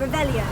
Revelio.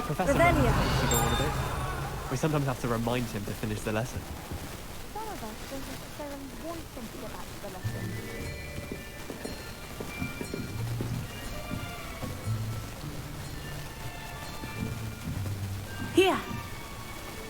Professor Ronen tends to go on a bit. We sometimes have to remind him to finish the lesson. Some of us don't necessarily want him to get back to the lesson. Here!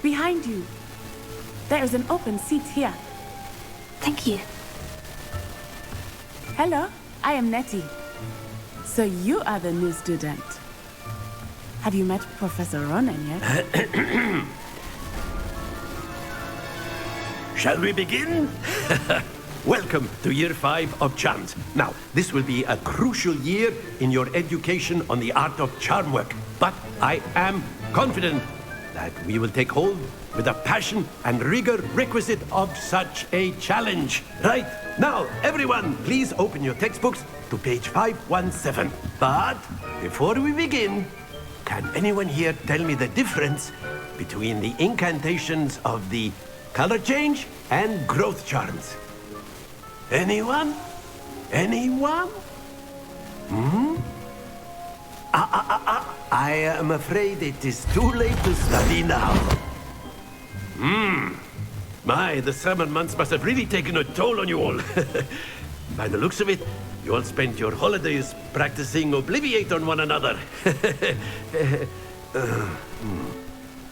Behind you! There is an open seat here. Thank you. Hello, I am Nettie. So you are the new student. Have you met Professor Ronen yet? Shall we begin? Welcome to Year 5 of Charms. Now, this will be a crucial year in your education on the art of charm work. But I am confident that we will take hold with the passion and rigor requisite of such a challenge. Right, now, everyone, please open your textbooks to page 517. But before we begin, can anyone here tell me the difference between the incantations of the color change and growth charms? Anyone? Anyone? I am afraid it is too late to study now. My, the summer months must have really taken a toll on you all. By the looks of it, you all spent your holidays practicing Obliviate on one another.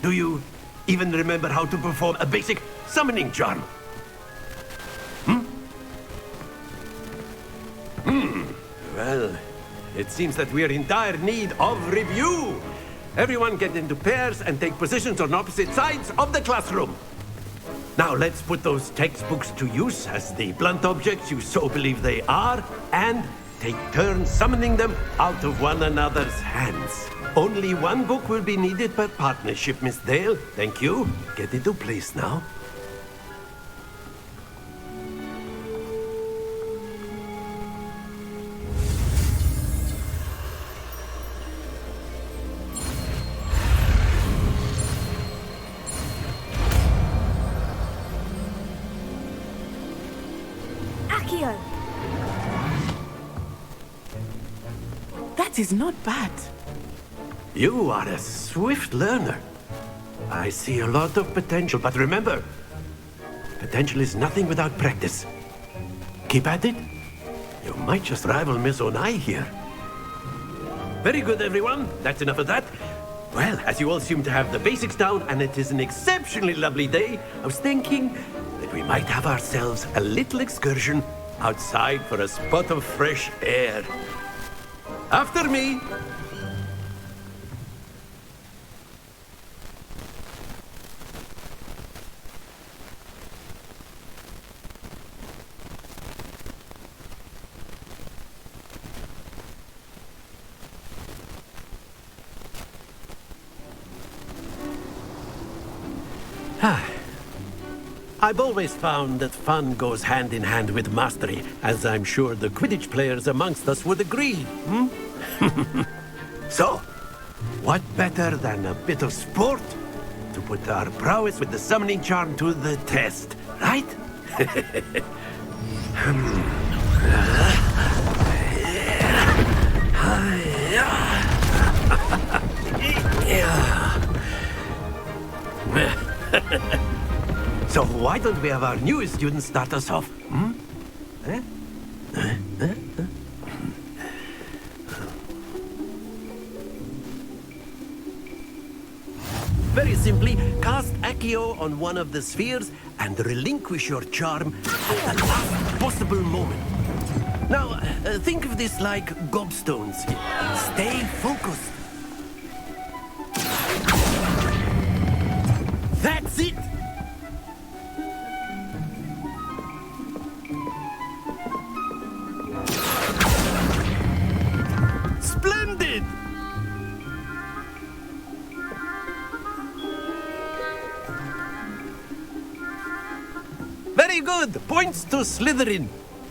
Do you even remember how to perform a basic summoning charm? Well, it seems that we are in dire need of review. Everyone get into pairs and take positions on opposite sides of the classroom. Now let's put those textbooks to use as the blunt objects you so believe they are, and take turns summoning them out of one another's hands. Only one book will be needed per partnership, Miss Dale. Thank you. Get into place now. Accio. That is not bad. You are a swift learner. I see a lot of potential, but remember, potential is nothing without practice. Keep at it. You might just rival Miss Onai here. Very good, everyone. That's enough of that. Well, as you all seem to have the basics down, and it is an exceptionally lovely day, I was thinking that we might have ourselves a little excursion outside for a spot of fresh air. After me. I've always found that fun goes hand in hand with mastery, as I'm sure the Quidditch players amongst us would agree. So, what better than a bit of sport to put our prowess with the summoning charm to the test, right? So why don't we have our newest student start us off? Very simply cast Accio on one of the spheres and relinquish your charm at the last possible moment. Now, think of this like gobstones. Stay focused. That's it! Splendid! Very good! Points to Slytherin.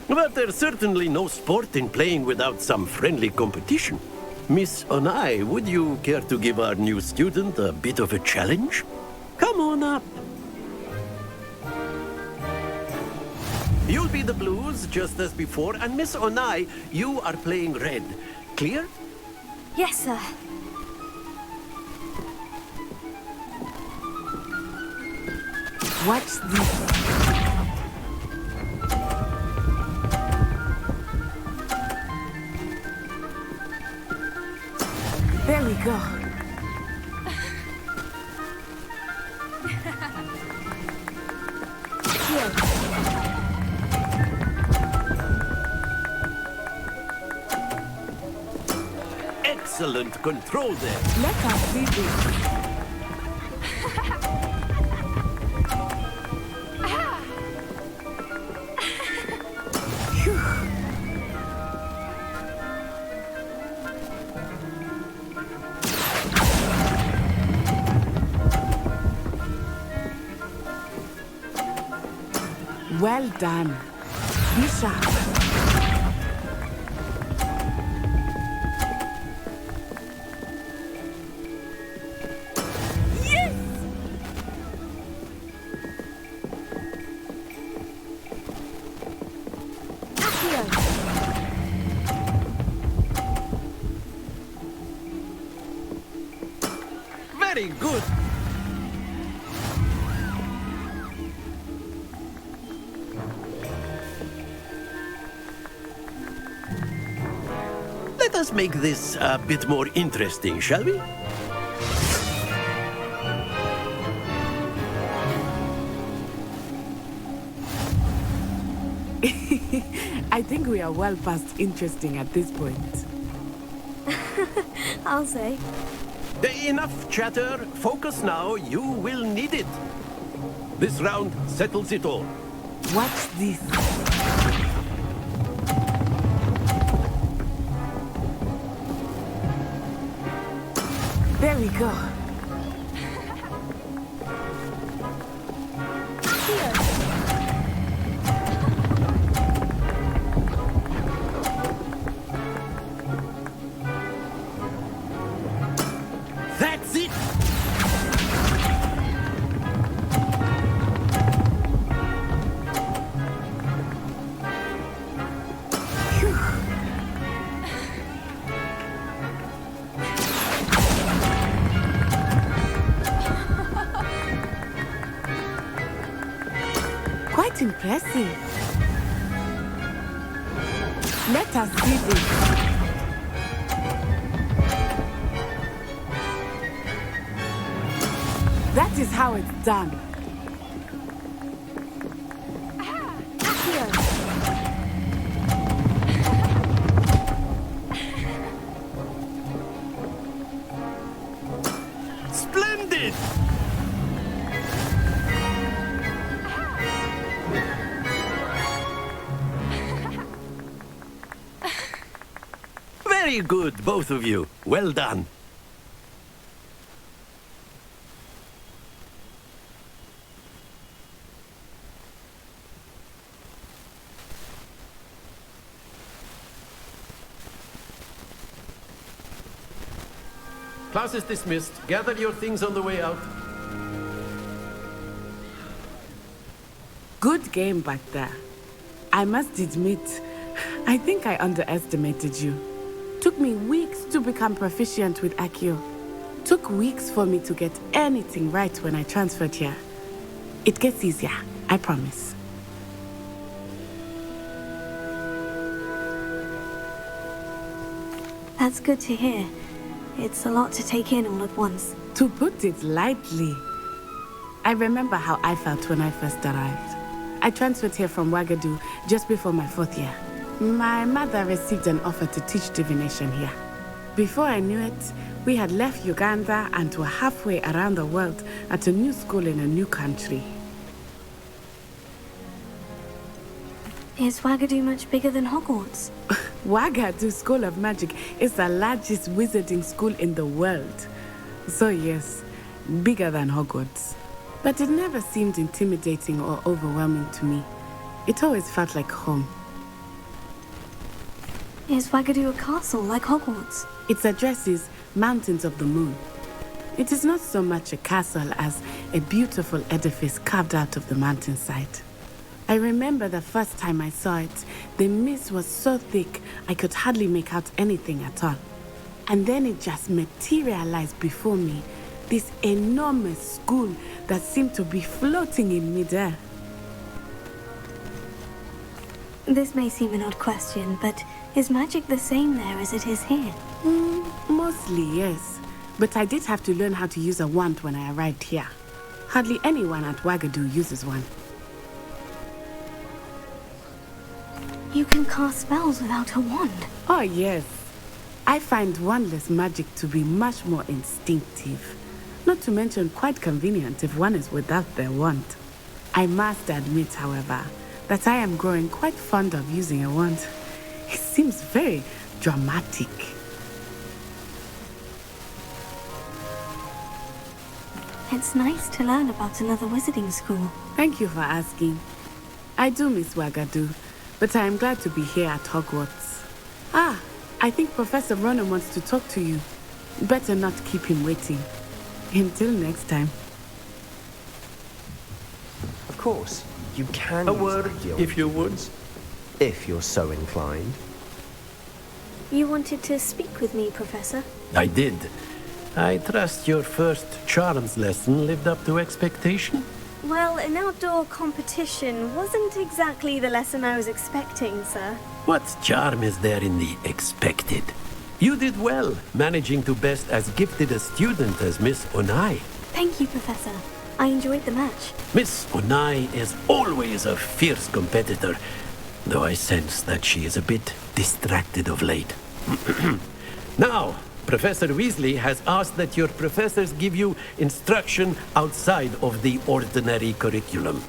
But there's certainly no sport in playing without some friendly competition. Miss Onai, would you care to give our new student a bit of a challenge? Come on up. You'll be the blues, just as before, and Miss Onai, you are playing red. Clear? Yes, sir. Watch this. There we go. Excellent control there. Let us see this. Well done. Be sharp. Yes! Accio. Very good. Let us make this a bit more interesting, shall we? I think we are well past interesting at this point. I'll say. Enough chatter. Focus now. You will need it. This round settles it all. Watch this. There we go. That's it! Quite impressive. Let us see this. That is how it's done. Accio. Splendid! Very good, both of you. Well done. Class is dismissed. Gather your things on the way out. Good game back there. I must admit, I think I underestimated you. Took me weeks to become proficient with Accio. Took weeks for me to get anything right when I transferred here. It gets easier, I promise. That's good to hear. It's a lot to take in all at once. To put it lightly, I remember how I felt when I first arrived. I transferred here from Wagadu just before my 4th year. My mother received an offer to teach divination here. Before I knew it, we had left Uganda and were halfway around the world at a new school in a new country. Is Wagadu much bigger than Hogwarts? Wagadu School of Magic is the largest wizarding school in the world. So yes, bigger than Hogwarts. But it never seemed intimidating or overwhelming to me. It always felt like home. Is Wagadu a castle like Hogwarts? Its address is Mountains of the Moon. It is not so much a castle as a beautiful edifice carved out of the mountainside. I remember the first time I saw it, the mist was so thick I could hardly make out anything at all. And then it just materialized before me, this enormous school that seemed to be floating in midair. This may seem an odd question, but is magic the same there as it is here? Mostly, yes. But I did have to learn how to use a wand when I arrived here. Hardly anyone at Wagadu uses one. You can cast spells without a wand. Oh, yes. I find wandless magic to be much more instinctive. Not to mention quite convenient if one is without their wand. I must admit, however, that I am growing quite fond of using a wand. It seems very dramatic. It's nice to learn about another wizarding school. Thank you for asking. I do miss Wagadu, but I am glad to be here at Hogwarts. Ah, I think Professor Ronen wants to talk to you. Better not keep him waiting. Until next time. Of course, you can A use word, Accio if you would. if you're so inclined. You wanted to speak with me, Professor? I did. I trust your first charms lesson lived up to expectation? Well, an outdoor competition wasn't exactly the lesson I was expecting, sir. What charm is there in the expected? You did well, managing to best as gifted a student as Miss Onai. Thank you, Professor. I enjoyed the match. Miss Onai is always a fierce competitor, though I sense that she is a bit distracted of late. Now, Professor Weasley has asked that your professors give you instruction outside of the ordinary curriculum.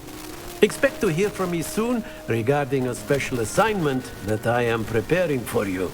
Expect to hear from me soon regarding a special assignment that I am preparing for you.